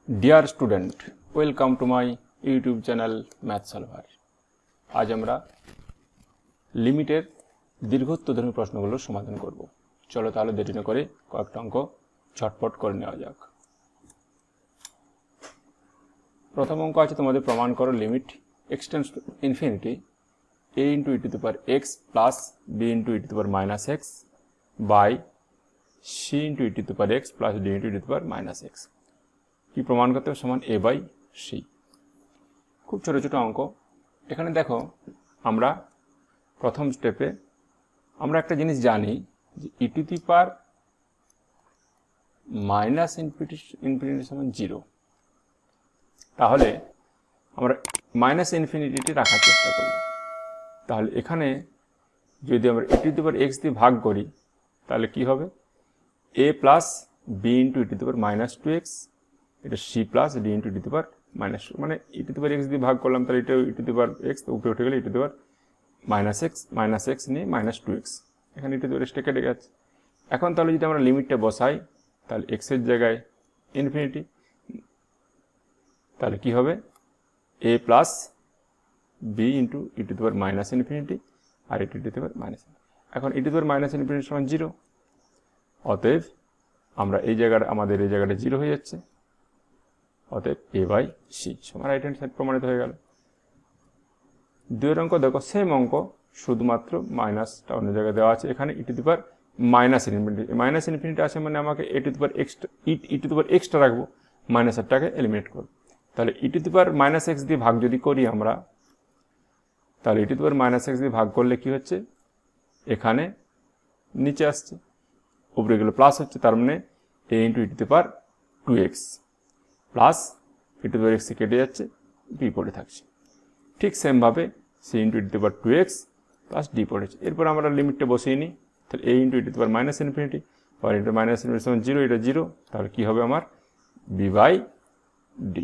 Dear student welcome to my YouTube channel math solver. आज আমরা লিমিটের দীর্ঘত্বধর্মী প্রশ্নগুলোর সমাধান করব। চলো তাহলে দেরি না করে কয়েকটা অঙ্ক ঝটপট করে নেওয়া যাক। প্রথম অঙ্ক আছে তোমাদের প্রমাণ করো limit x tends to infinity a into e to the power x plus b into e to the power minus x by c into e to the power x plus d into e to the power minus x কি প্রমাণ করতে হবে সমান a by c। খুব ছোট ছোট অঙ্ক। এখানে দেখো আমরা প্রথম স্টেপে আমরা একটা জিনিস জানি যে e to the power minus infinity সমান 0, তাহলে আমরা মাইনাস ইনফিনিটিটি রাখার চেষ্টা করব। তাহলে এখানে যদি আমরা e to the power x দিয়ে ভাগ করি তাহলে কি হবে a plus b into e to the power minus 2x, এটা c plus d into e to the power minus 2, মানে e to the power x দিয়ে ভাগ করলাম তাহলে এটা e to the power x উপরে উঠে গেলে e to the power minus x নিয়ে minus 2x, এখানে e to the power x টা কেটে গেছে। এখন তাহলে যদি আমরা লিমিটটা বসাই তাহলে x এর জায়গায় ইনফিনিটি, তাহলে কি হবে a plus b into e to the power minus infinity R e to the power minus, এখন e to the power minus infinity সমান 0, অতএব আমরা এই জায়গাটা আমাদের এই জায়গাটা 0 হয়ে যাচ্ছে, অতএব a by c সমান রাইট হ্যান্ড সাইড প্রমাণিত হয়ে গেল। দুই অঙ্ক দেখো সেম অঙ্ক, শুধুমাত্র মাইনাসটা অন্য জায়গায় দেওয়া আছে, এখানে e to the power minus infinity আছে মানে আমাকে e to the power x টা রাখবো, মাইনাসেরটাকে এলিমিনেট করব। তাহলে e to the power minus x দিয়ে ভাগ যদি করি আমরা, তাহলে e to the power minus x দিয়ে ভাগ করলে কি হচ্ছে এখানে নিচে আসছে, উপরে গেলে প্লাস হচ্ছে, তার মানে a into e to the power 2x plus e to the power x কেটে যাচ্ছে, b পড়ে থাকছে। ঠিক সেমভাবে c into e to the power 2x plus d পড়েছে। এরপর আমরা লিমিটটা বসিয়ে নিই, তাহলে a into e to the power minus infinity R into minus infinity সমান 0, এটা 0, তাহলে কি হবে আমার b by d।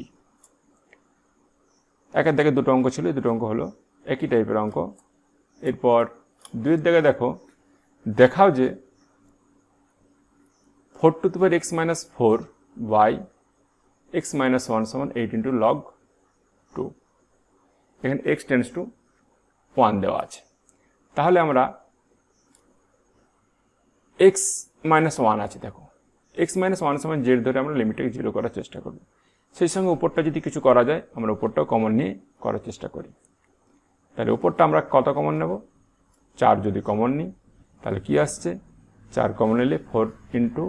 একের দিকে দুটো অঙ্ক ছিল, এই দুটো অঙ্ক হলো একই টাইপের অঙ্ক। এরপর দুইয়ের দিকে দেখো, দেখাও যে 4 to the power x minus 4 by x minus 1 সমান 8 into log 2, এখানে x tends to 1 দেওয়া আছে। তাহলে আমরা x minus 1 আছে, দেখো x minus 1 সমান z ধরে আমরা লিমিটটাকে 0 করার চেষ্টা করব। সেই সঙ্গে উপরটা যদি কিছু করা যায় আমরা উপরটাও কমন নিয়ে করার চেষ্টা করি। তাহলে উপরটা আমরা কত কমন নেব, 4 যদি কমন নিই তাহলে কি আসছে, 4 কমন নিলে 4 into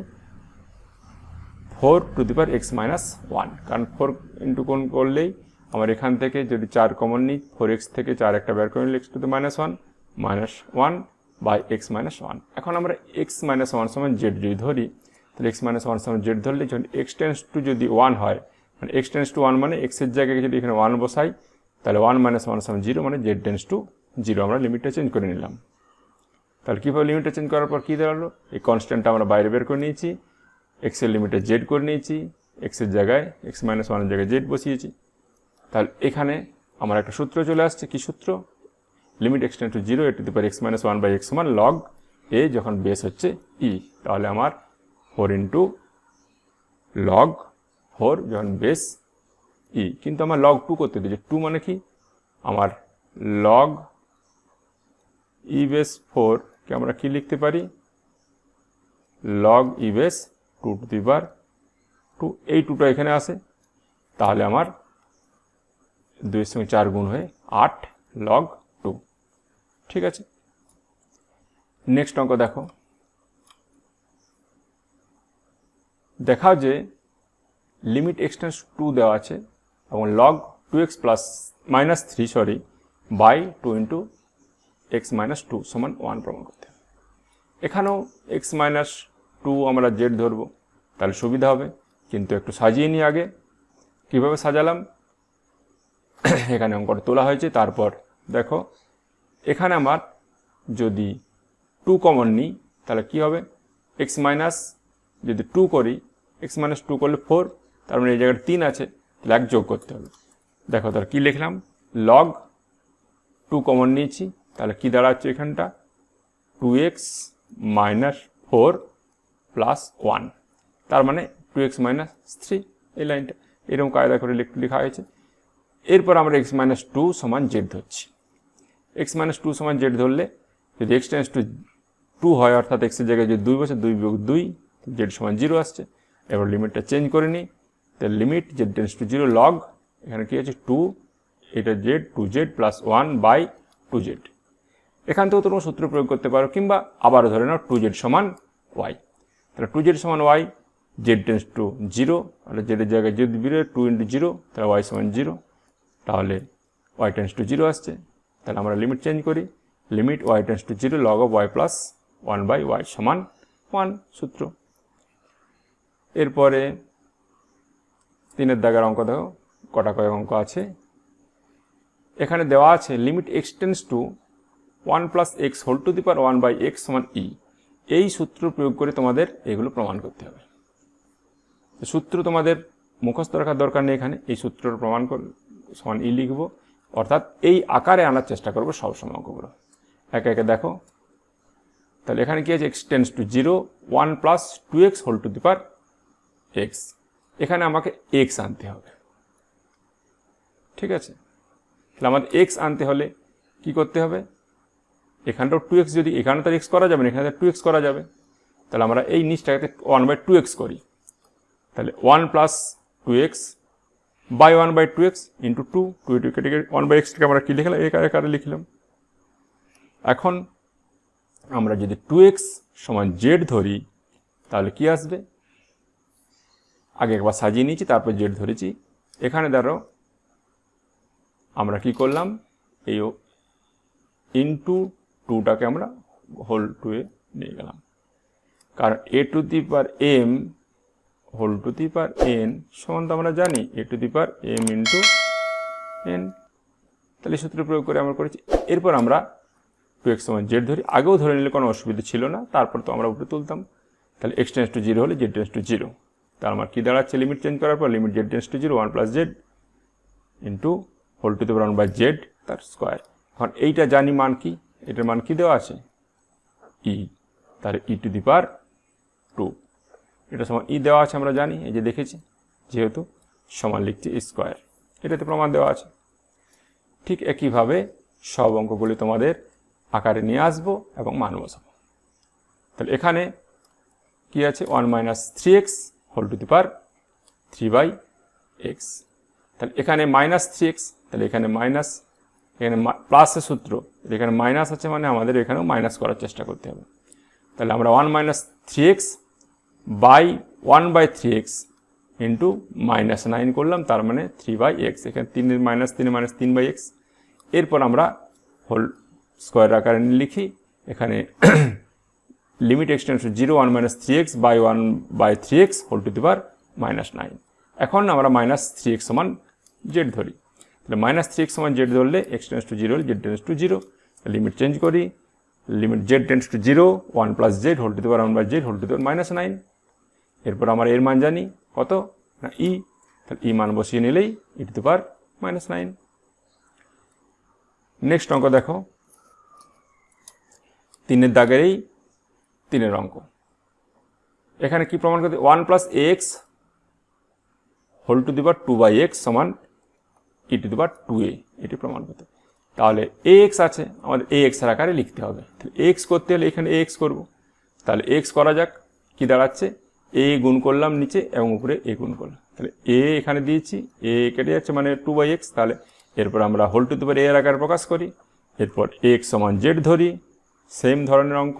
4 to the power x minus 1, কারণ 4 ইন্টু কোন করলেই আমার এখান থেকে যদি 4 কমন নিই 4x থেকে 4 একটা বের করে নিলে x to the minus 1 by x minus 1। এখন আমরা x minus 1 সমান z যদি ধরি, তাহলে x minus 1 সমান z ধরলে যখন x tends to যদি 1 হয়, মানে x tends to 1 মানে x এর জায়গায় যদি এখানে 1 বসাই তাহলে 1 minus 1 সমান 0, মানে z tends to 0, আমরা লিমিটটা চেঞ্জ করে নিলাম। তাহলে কীভাবে লিমিটটা চেঞ্জ করার পর কী দাঁড়ালো, এই কনস্ট্যান্টটা আমরা বাইরে বের করে নিয়েছি, x এর লিমিটে z করে নিয়েছি, x এর জায়গায় x minus 1 এর জায়গায় z বসিয়েছি। তাহলে এখানে আমার একটা সূত্র চলে আসছে, কি সূত্র, limit x tends to 0 a to the power x minus 1 by x সমান log a যখন বেস হচ্ছে e, তাহলে আমার 4 into log 4 যখন বেস e, কিন্তু আমার log 2 করতে দিয়েছে, 2 মানে কি আমার log e base 4 কে আমরা কি লিখতে পারি, log e base 2 to the power 2, এই 2টা এখানে আসে, তাহলে আমার 2 এর সঙ্গে 4 গুণ হয়ে 8 log 2। ঠিক আছে, নেক্সট অঙ্ক দেখো, দেখাও যে লিমিট x টেন্ডস টু 2 দেওয়া আছে এবং log 2x plus minus 3 by 2 into x minus 2 সমান 1 প্রমাণ করতে হবে। এখানেও x minus 2 আমরা z ধরবো, তাহলে সুবিধা হবে, কিন্তু একটু সাজিয়ে নিই আগে। কিভাবে সাজালাম, এখানে অঙ্কটা তোলা হয়েছে, তারপর দেখো এখানে আমার যদি 2 কমন নিই তাহলে কি হবে, x মাইনাস যদি 2 করি, x মাইনাস 2 করলে 4, তার মানে এই জায়গায় 3 আছে, তাহলে 1 যোগ করতে হবে। দেখো তাহলে কি লিখলাম, log 2 কমন নিয়েছি, তাহলে কি দাঁড়াচ্ছে এখানটা 2x minus 4 plus 1, তার মানে 2x minus 3, এই লাইনটা এরকম কায়দা করে লেখা হয়েছে। এরপর আমরা x মাইনাস টু সমান জেড ধরছি। x মাইনাস টু সমান জেড ধরলে যদি x টেন্স টু টু হয়, অর্থাৎ x এর জায়গায় যদি 2 বসে 2 বিয়োগ 2, জেড সমান 0 আসছে। এবার লিমিটটা চেঞ্জ করে নিই, তাহলে limit Z tense to 0 log, এখানে কি আছে 2, এটা জেড 2z প্লাস 1/2z। এখান থেকেও তোমরা সূত্র প্রয়োগ করতে পারো, কিংবা আবারও ধরে নাও 2z সমান y। তাহলে 2z সমান y, জেড টেন্স টু 0, তাহলে জেডের জায়গায় যদি 2 ইন্টু 0, তাহলে y সমান 0, তাহলে y টেন্স টু 0 আসছে। তাহলে আমরা লিমিট চেঞ্জ করি, limit y tense to 0 log of y plus 1/y সমান 1 সূত্র। এরপরে 3 দাগের অঙ্ক দেখো, কটা কয়েক অঙ্ক আছে। এখানে দেওয়া আছে limit x tends to 1 plus x whole to the power 1/x সমান e। এই সূত্র প্রয়োগ করে তোমাদের এগুলো প্রমাণ করতে হবে। সূত্র তোমাদের মুখস্থ রাখার দরকার নেই, এখানে এই সূত্রর প্রমাণ সমান ই লিখব, অর্থাৎ এই আকারে আনার চেষ্টা করবো সবসময় অঙ্কগুলো। একে একে দেখো, তাহলে এখানে কি আছে x tends to 0 1 plus 2x whole to the power x, এখানে আমাকে x আনতে হবে, ঠিক আছে। তাহলে আমাদের x আনতে হলে কি করতে হবে, এখানটাও 2x, যদি এখানে তো x করা যাবে না, এখানে 2x করা যাবে, তাহলে আমরা এই নিচটাকে 1/2x করি। তাহলে 1 plus 2x by 1/2x into 2, 2 কেটে 1/x থেকে আমরা কি লিখলাম, একারে লিখলাম। এখন আমরা যদি 2x সমান z ধরি, তাহলে কি আসবে, আগে একবার সাজিয়ে নিয়েছি, তারপর z ধরেছি। এখানে ধরো আমরা কি করলাম, এই ইন্টু 2টাকে আমরা হোল 2 এ নিয়ে গেলাম, কারণ a to the power m whole to the power n সমান তো আমরা জানি a to the power m into n। তাহলে সূত্র প্রয়োগ করে আমরা করেছি। এরপর আমরা 2x সমান z ধরি, আগেও ধরে নিলে কোনো অসুবিধা ছিল না, তারপর তো আমরা উপরে তুলতাম। তাহলে x টেন্স টু 0 হলে z টেন্স টু 0, তাহলে আমার কি দাঁড়াচ্ছে, লিমিট চেঞ্জ করার পর limit z tends to 0 1 plus z into whole to the power 1/z তার স্কোয়ার। এখন এইটা জানি মান কি, এটার মান কি দেওয়া আছে e, তাহলে e টু দি পাওয়ার 2, এটা সমান e দেওয়া আছে আমরা জানি, এই যে দেখেছি, যেহেতু সমান লিখছি স্কোয়ার, এটাতে প্রমাণ দেওয়া আছে। ঠিক একইভাবে সব অঙ্কগুলি তোমাদের আকারে নিয়ে আসবো এবং মান বসাবো। তাহলে এখানে কি আছে, 1 minus 3x whole to the power 3/x, তাহলে এখানে মাইনাস 3x, তাহলে এখানে মাইনাস, এখানে প্লাসের সূত্র, এখানে মাইনাস আছে, মানে আমাদের এখানেও মাইনাস করার চেষ্টা করতে হবে। তাহলে আমরা 1 minus 3x by 1/3x into minus 9 করলাম, তার মানে 3/x, এখানে 3 মাইনাস 3/x। এরপর আমরা হোল স্কোয়ার আকারে লিখি, এখানে limit x tends to 0 1 minus 3x by 1/3x whole to the power -9। এখন আমরা মাইনাস 3x সমান z ধরি, তাহলে মাইনাস 3x সমান z ধরলে x টেন্স টু 0 হলে z tends to 0, limit change করি, limit z tends to 0 1 plus z whole to the power 1/z whole to the power -9। এরপর আমরা এর মান জানি কত না e, তাহলে e মান বসিয়ে নিলেই e two the power -9। Next অঙ্ক দেখো, 3 দাগের এই 3 অঙ্ক। এখানে কি প্রমাণ করতে, 1 plus ax whole to the power 2/x সমান e two the power 2a, এটি প্রমাণ করতে। তাহলে ax আছে, আমাদের ax এর আকারে লিখতে হবে। তাহলে x করতে হলে এখানে ax করব, তাহলে x করা যাক, কি দাঁড়াচ্ছে, a গুণ করলাম নিচে এবং উপরে a গুণ করলাম, তাহলে a এখানে দিয়েছি, a কেটে যাচ্ছে মানে 2/x। তাহলে এরপর আমরা whole to the power a এর আকারে প্রকাশ করি, এরপর x সমান z ধরি, সেম ধরনের অঙ্ক,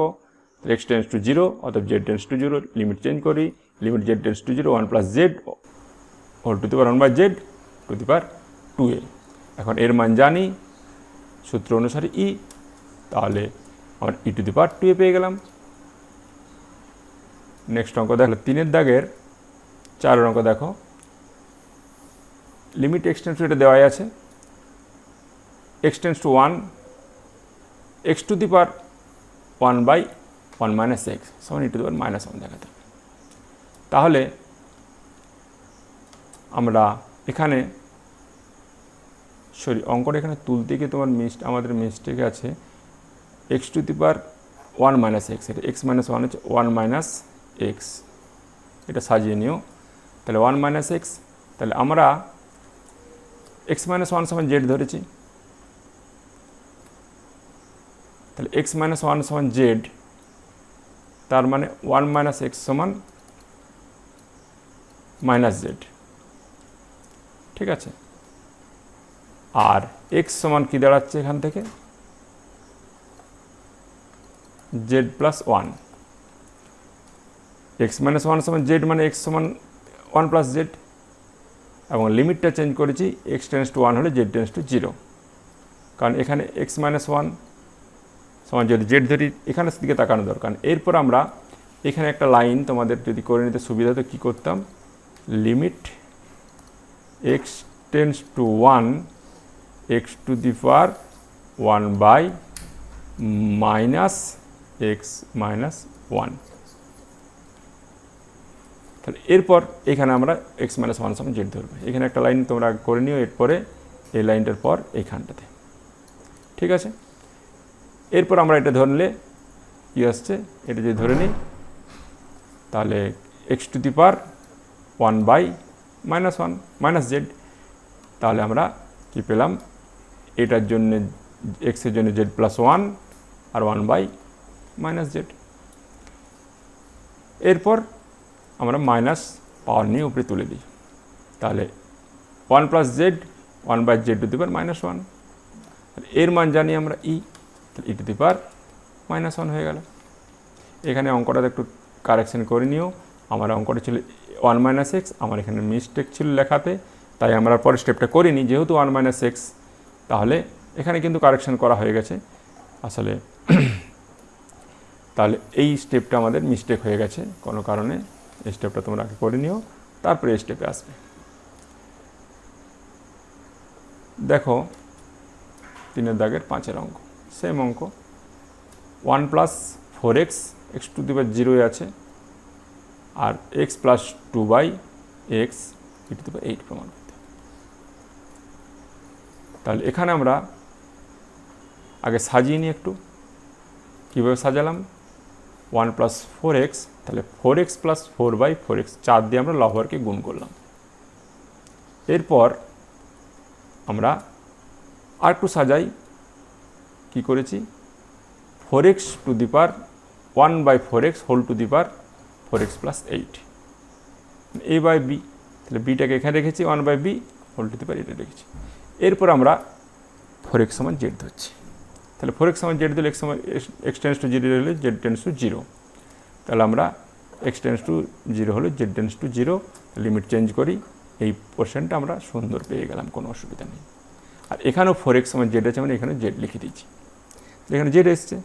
x টেন্স টু 0 অথবা z tends to 0, limit change করি, limit z tends to 0 1 plus z whole to the power 1/z to the power 2a। এখন এর মান জানি সূত্র অনুসারে e, তাহলে আমরা e two the power 2a পেয়ে গেলাম। নেক্সট অঙ্ক দেখো, 3 দাগের 4 অঙ্ক দেখো, লিমিট x টেন্স টু, এটা দেওয়াই আছে, x tends to 1 x two the power 1/1 minus x সমান e টু দি পাওয়ার -1 দেখাতে হবে। তাহলে আমরা এখানে অঙ্কটা এখানে তুলতে গিয়ে তোমার আমাদের মিস্টেক আছে, x two the power 1 minus x, এটা x মাইনাস 1 হচ্ছে 1 মাইনাস x, এটা সাজিয়ে নিও। তাহলে 1 মাইনাস x তাহলে আমরা x মাইনাস ওয়ান সমান জেড ধরেছি, তাহলে x মাইনাস ওয়ান সমান জেড, তার মানে ওয়ান মাইনাস এক্স সমান মাইনাস জেড, ঠিক আছে। আর x সমান কি দাঁড়াচ্ছে এখান থেকে, Z plus one. X minus one সমান জেড মানে এক্স সমান ওয়ান প্লাস জেড, এবং লিমিটটা চেঞ্জ করেছি, এক্স টেন্স টু ওয়ান হলে জেড টেন্স টু জিরো, কারণ এখানে এক্স মাইনাস ওয়ান সমান যদি জেড ধরি, এখানের দিকে তাকানো দরকার। এরপর আমরা এখানে একটা লাইন তোমাদের যদি করে নিতে সুবিধা তো কী করতাম, limit x tends to one x to the power one by minus x minus one. তাহলে এরপর এখানে আমরা এক্স মাইনাস ওয়ান সমান জেড ধরবো। এখানে একটা লাইন তোমরা করে নিও, এরপরে এই লাইনটার পর এইখানটাতে, ঠিক আছে। এরপর আমরা এটা ধরলে কী আসছে, এটা যদি ধরে নিই তাহলে x to the power one by minus one minus z. তাহলে আমরা কি পেলাম, এটার জন্য এক্সের জন্য জেড প্লাস ওয়ান আর ওয়ান বাই মাইনাস জেড। এরপর আমরা মাইনাস পাওয়ার নিয়ে উপরে তুলে দিই, তাহলে one plus z one by z to the power minus one. এর মান জানি আমরা e, e to the power minus one হয়ে গেল। এখানে অঙ্কটাতে একটু কারেকশন করে নিও, আমার অঙ্কটা ছিল ওয়ান মাইনাস এক্স, আমার এখানে মিস্টেক ছিল লেখাতে, তাই আমরা পরের স্টেপটা করিনি, যেহেতু ওয়ান মাইনাস এক্স, তাহলে এখানে কিন্তু কারেকশন করা হয়ে গেছে আসলে। তাহলে এই স্টেপটা আমাদের মিস্টেক হয়ে গেছে কোনো কারণে, এই স্টেপটা তোমরা আগে করে নিও, তারপরে এই স্টেপে আসবে। দেখো 3 দাগের 5 অঙ্ক, সেম অঙ্ক, one plus four x x to the power জিরোই আছে, আর x plus two by x e to the power 8 প্রমাণ করতে। তাহলে এখানে আমরা আগে সাজিয়ে নিই একটু, কীভাবে সাজালাম, ওয়ান প্লাস ফোর এক্স, তাহলে four x plus four by four x, 4 দিয়ে আমরা লবহরকে গুণ করলাম। এরপর আমরা আর একটু সাজাই, কী করেছি, four x to the power one by four x whole to the power four x plus 8, a by b, তাহলে বিটাকে এখানে রেখেছি, one by b whole to the power এটা রেখেছি। এরপর আমরা ফোর এক্স সমান জেড ধরছি, তাহলে ফোর এক্স সমান জেড দিলে এক্স সমান এক্স টেন্স টু জিরো হলে জেড টেন্স টু জিরো, তাহলে আমরা এক্স টেন্স টু জিরো হলে Z tends to zero, limit change করি, এই পোর্শনটা আমরা সুন্দর পেয়ে গেলাম, কোনো অসুবিধা নেই। আর এখানেও ফোর এক্স সমান জেড আছে, মানে এখানে জেড লিখে দিচ্ছি, এখানে জেড এসছে।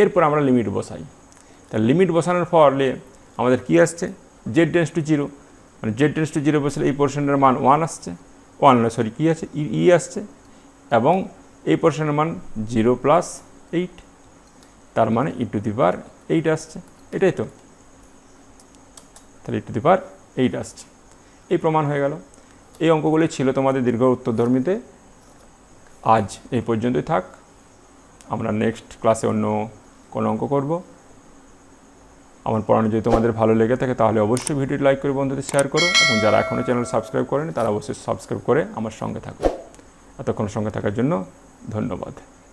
এরপর আমরা লিমিট বসাই, তাহলে লিমিট বসানোর ফলে আমাদের কী আসছে, জেড টেন্স টু জিরো, মানে জেড টেন্স টু জিরো বসলে এই পোর্শনের মান ওয়ান আসছে, ওয়ান সরি কী আছে ই আসছে, এবং এই পোর্শনের মান জিরো প্লাস এইট, তার মানে ই টু দি পাওয়ার 8 আসছে, এটাই তো, তাহলে ই টু দি পাওয়ার 8 আসছে, এই প্রমাণ হয়ে গেল। এই অঙ্কগুলি ছিল তোমাদের দীর্ঘ উত্তরধর্মীতে। আজ এই পর্যন্তই থাক, আমরা নেক্সট ক্লাসে অন্য কোনো অঙ্ক করব। আমার পড়ানো যদি তোমাদের ভালো লেগে থাকে তাহলে অবশ্যই ভিডিওটি লাইক করে বন্ধুদের শেয়ার করো, এবং যারা এখনও চ্যানেল সাবস্ক্রাইব করেনি তারা অবশ্যই সাবস্ক্রাইব করে আমার সঙ্গে থাকো। এতক্ষণ সঙ্গে থাকার জন্য ধন্যবাদ।